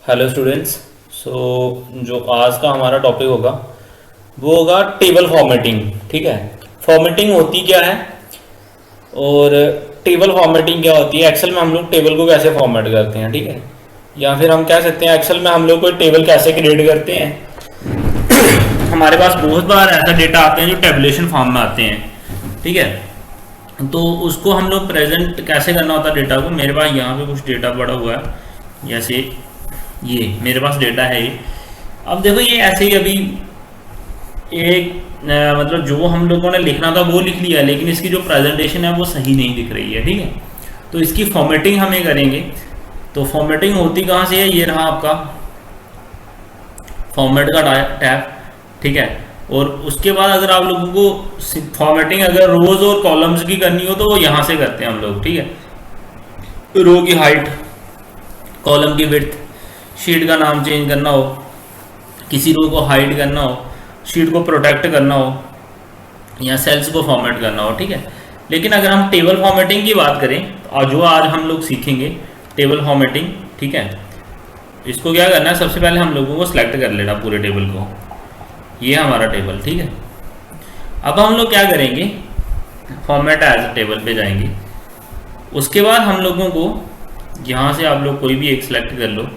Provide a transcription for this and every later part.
Hello students. सो जो आज का हमारा टॉपिक होगा वो होगा टेबल फॉर्मेटिंग। ठीक है, फॉर्मेटिंग होती क्या है और टेबल फॉर्मेटिंग क्या होती है। एक्सेल में हम लोग टेबल को कैसे फॉर्मेट करते हैं, ठीक है, या फिर हम कह सकते हैं एक्सेल में हम लोग कोई टेबल कैसे क्रिएट करते हैं। हमारे पास बहुत बार ऐसा डेटा आते हैं जो टेबुलेशन फॉर्म में आते हैं, ठीक है, तो उसको हम लोग प्रेजेंट कैसे करना होता है डेटा को। मेरे पास यहाँ पे कुछ डेटा पड़ा हुआ है, जैसे ये मेरे पास डेटा है ये। अब देखो ये ऐसे ही अभी एक मतलब जो हम लोगों ने लिखना था वो लिख लिया, लेकिन इसकी जो प्रेजेंटेशन है वो सही नहीं दिख रही है, ठीक है। तो इसकी फॉर्मेटिंग हमें करेंगे। तो फॉर्मेटिंग होती कहाँ से है, ये रहा आपका फॉर्मेट का टैब, ठीक है। और उसके बाद अगर आप लोगों को फॉर्मेटिंग अगर रोज और कॉलम्स की करनी हो तो वो यहाँ से करते हैं हम लोग, ठीक है। रो की हाइट, कॉलम की विड्थ, शीट का नाम चेंज करना हो, किसी रो को हाइड करना हो, शीट को प्रोटेक्ट करना हो, या सेल्स को फॉर्मेट करना हो, ठीक है। लेकिन अगर हम टेबल फॉर्मेटिंग की बात करें तो जो आज हम लोग सीखेंगे टेबल फॉर्मेटिंग, ठीक है। इसको क्या करना है, सबसे पहले हम लोगों को सिलेक्ट कर लेना पूरे टेबल को। ये हमारा टेबल, ठीक है। अब हम लोग क्या करेंगे, फॉर्मेट एज टेबल पे जाएंगे। उसके बाद हम लोगों को यहाँ से आप लोग कोई भी एक सिलेक्ट कर लो।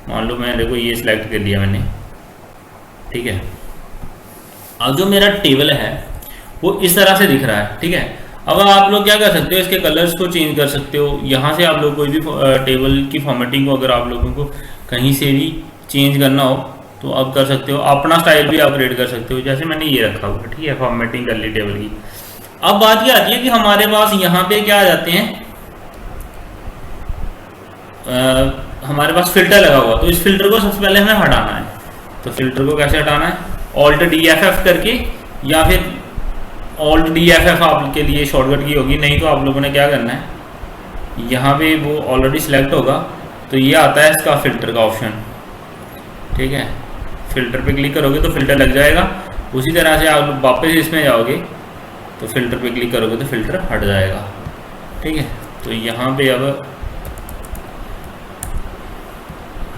मान लो मैं देखो ये सिलेक्ट कर लिया मैंने, ठीक है। अब जो मेरा टेबल है वो इस तरह से दिख रहा है, ठीक है। अब आप लोग क्या कर सकते हो, इसके कलर्स को चेंज कर सकते हो। यहाँ से आप लोग कोई भी टेबल की फॉर्मेटिंग को अगर आप लोगों को कहीं से भी चेंज करना हो तो आप कर सकते हो। अपना स्टाइल भी अपग्रेड कर सकते हो, जैसे मैंने ये रखा हुआ, ठीक है, फॉर्मेटिंग कर ली टेबल की। अब बात ये आती है कि हमारे पास यहाँ पे क्या आ जाते हैं, हमारे पास फिल्टर लगा हुआ। तो इस फिल्टर को सबसे पहले हमें हटाना है। तो फिल्टर को कैसे हटाना है, ऑल्ट डी एफ एफ करके, या फिर ऑल्ट डी एफ एफ आपके लिए शॉर्टकट की होगी। नहीं तो आप लोगों ने क्या करना है, यहाँ पे वो ऑलरेडी सिलेक्ट होगा तो ये आता है इसका फिल्टर का ऑप्शन, ठीक है। फिल्टर पे क्लिक करोगे तो फिल्टर लग जाएगा। उसी तरह से आप वापस इसमें जाओगे तो फिल्टर पे क्लिक करोगे तो फिल्टर हट जाएगा, ठीक है। तो यहाँ पे अब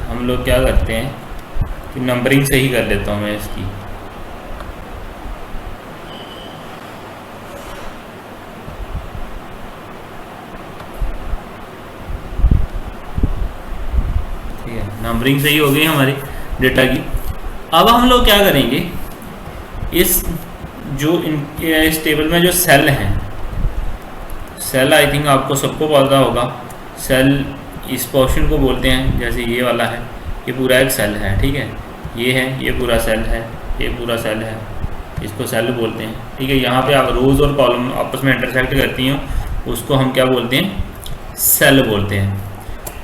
हम लोग क्या करते हैं कि नंबरिंग सही कर लेता हूँ मैं इसकी। ठीक है, नंबरिंग सही हो गई हमारी डेटा की। अब हम लोग क्या करेंगे, इस इस टेबल में जो सेल हैं, सेल आई थिंक आपको सबको पता होगा। सेल इस पोर्शन को बोलते हैं, जैसे ये वाला है, ये पूरा एक सेल है, ठीक है। ये है, ये पूरा सेल है, ये पूरा सेल है, इसको सेल बोलते हैं, ठीक है। यहाँ पे आप रोज और कॉलम आपस में इंटरसेक्ट करती हैं, उसको हम क्या बोलते हैं, सेल बोलते हैं।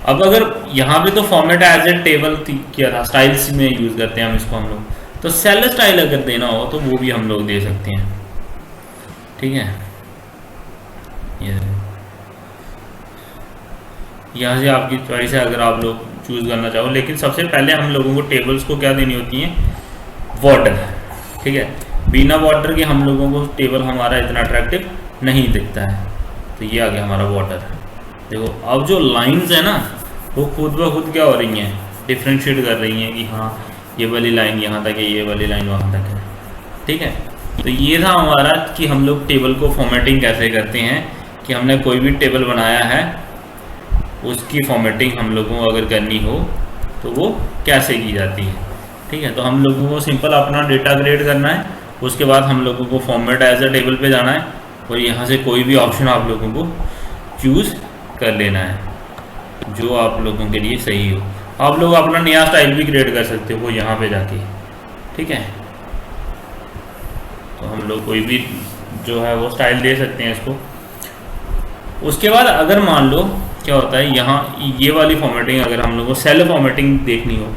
अब अगर यहाँ पे तो फॉर्मेट एज ए टेबल किया था, स्टाइल्स में यूज़ करते हैं हम इसको हम लोग। तो सेल स्टाइल अगर देना हो तो वो भी हम लोग दे सकते हैं, ठीक है। ये यहाँ से आपकी चॉइस है अगर आप लोग चूज़ करना चाहो। लेकिन सबसे पहले हम लोगों को टेबल्स को क्या देनी होती हैं, वाटर, ठीक है। बिना वाटर के हम लोगों को टेबल हमारा इतना अट्रैक्टिव नहीं दिखता है। तो ये आ गया हमारा वाटर। देखो अब जो लाइंस है ना वो खुद ब खुद क्या हो रही हैं, डिफ्रेंशिएट कर रही हैं कि हाँ ये वाली लाइन यहाँ तक है, ये वाली लाइन वहाँ तक है, ठीक है। तो ये था हमारा कि हम लोग टेबल को फॉर्मेटिंग कैसे करते हैं, कि हमने कोई भी टेबल बनाया है उसकी फॉर्मेटिंग हम लोगों को अगर करनी हो तो वो कैसे की जाती है, ठीक है। तो हम लोगों को सिंपल अपना डेटा क्रिएट करना है। उसके बाद हम लोगों को फॉर्मेट एज अ टेबल पे जाना है और यहाँ से कोई भी ऑप्शन आप लोगों को चूज़ कर लेना है जो आप लोगों के लिए सही हो। आप लोग अपना नया स्टाइल भी क्रिएट कर सकते हो यहाँ पे जाके, ठीक है। तो हम लोग कोई भी जो है वो स्टाइल दे सकते हैं इसको। उसके बाद अगर मान लो क्या होता है, यहाँ ये वाली फॉर्मेटिंग अगर हम लोग को सेल फॉर्मेटिंग देखनी हो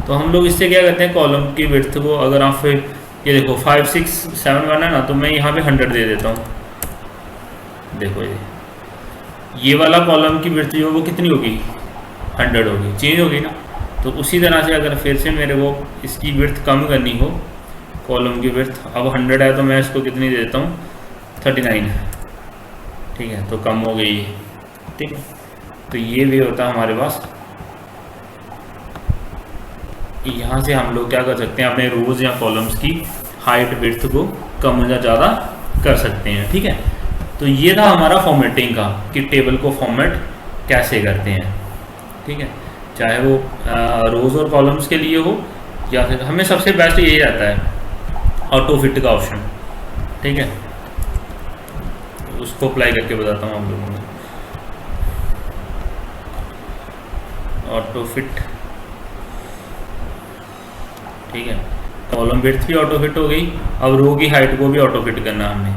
तो हम लोग इससे क्या करते हैं, कॉलम की विड्थ को अगर आप फिर ये देखो 5 6 7 1 है ना, तो मैं यहाँ पे 100 दे देता हूँ। देखो ये वाला कॉलम की विड्थ जो वो कितनी होगी, 100 होगी, चेंज होगी ना। तो उसी तरह से अगर फिर से मेरे को इसकी विड्थ कम करनी हो, कॉलम की विड्थ अब 100 है तो मैं इसको कितनी दे देता हूँ, 39, ठीक है। तो कम हो गई, ठीक है। तो ये भी होता है हमारे पास यहाँ से हम लोग क्या कर सकते हैं, अपने रोज या कॉलम्स की हाइट विड्थ को कम या ज़्यादा कर सकते हैं। ठीक है, तो ये था हमारा फॉर्मेटिंग का कि टेबल को फॉर्मेट कैसे करते हैं। ठीक है, चाहे वो रोज और कॉलम्स के लिए हो, या फिर हमें सबसे बेस्ट यही रहता है ऑटो फिट का ऑप्शन। ठीक है, उसको अप्लाई करके बताता हूँ आप लोगों को। ऑटो फिट, ठीक है, कॉलम विड्थ भी ऑटो फिट हो गई, अब रो की हाइट को भी ऑटो फिट करना हमने।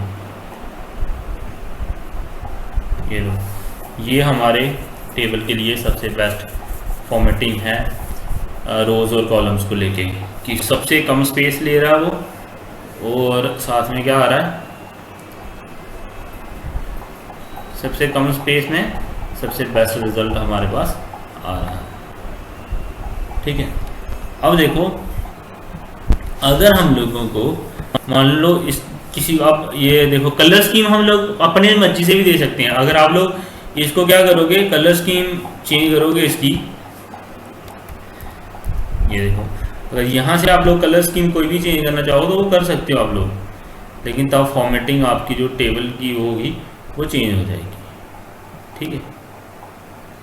ये लो, ये हमारे टेबल के लिए सबसे बेस्ट फॉर्मेटिंग है रोज और कॉलम्स को लेके, कि सबसे कम स्पेस ले रहा है वो, और साथ में क्या आ रहा है, सबसे कम स्पेस में सबसे बेस्ट रिजल्ट हमारे पास आ रहा है। ठीक है, अब देखो, अगर हम लोगों को मान लो इस किसी, अब ये देखो कलर स्कीम हम लोग अपने मर्जी से भी दे सकते हैं। अगर आप लोग इसको क्या करोगे, कलर स्कीम चेंज करोगे इसकी, ये देखो, अगर यहाँ से आप लोग कलर स्कीम कोई भी चेंज करना चाहो तो वो कर सकते हो आप लोग, लेकिन तब फॉर्मेटिंग आपकी जो टेबल की होगी वो चेंज हो जाएगी। ठीक है,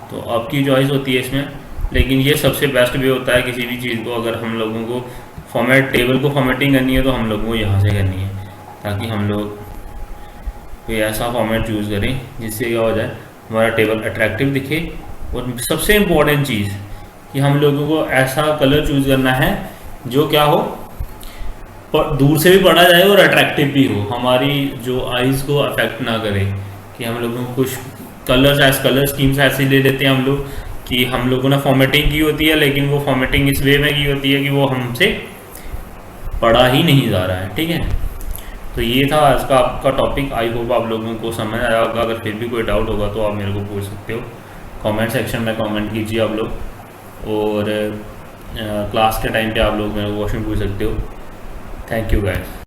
तो आपकी चॉइस होती है इसमें, लेकिन ये सबसे बेस्ट वे होता है किसी भी चीज़ को अगर हम लोगों को फॉर्मेट, टेबल को फॉर्मेटिंग करनी है तो हम लोगों को यहाँ से करनी है, ताकि हम लोग कोई ऐसा फॉर्मेट चूज़ करें जिससे क्या हो जाए, हमारा टेबल अट्रैक्टिव दिखे। और सबसे इम्पोर्टेंट चीज़ कि हम लोगों को ऐसा कलर चूज़ करना है जो क्या हो, दूर से भी पढ़ा जाए और अट्रैक्टिव भी हो, हमारी जो आइज़ को अफेक्ट ना करे। कि हम लोगों को कुछ कलर स्कीम्स ऐसे ले लेते हैं हम लोग कि हम लोगों ने फॉर्मेटिंग की होती है, लेकिन वो फॉर्मेटिंग इस वे में की होती है कि वो हमसे पढ़ा ही नहीं जा रहा है। ठीक है, तो ये था आज का आपका टॉपिक। आई होप आप लोगों को समझ आया होगा। अगर फिर भी कोई डाउट होगा तो आप मेरे को पूछ सकते हो, कमेंट सेक्शन में कमेंट कीजिए आप लोग, और क्लास के टाइम पे आप लोग मेरे को क्वेश्चन पूछ सकते हो। Thank you guys.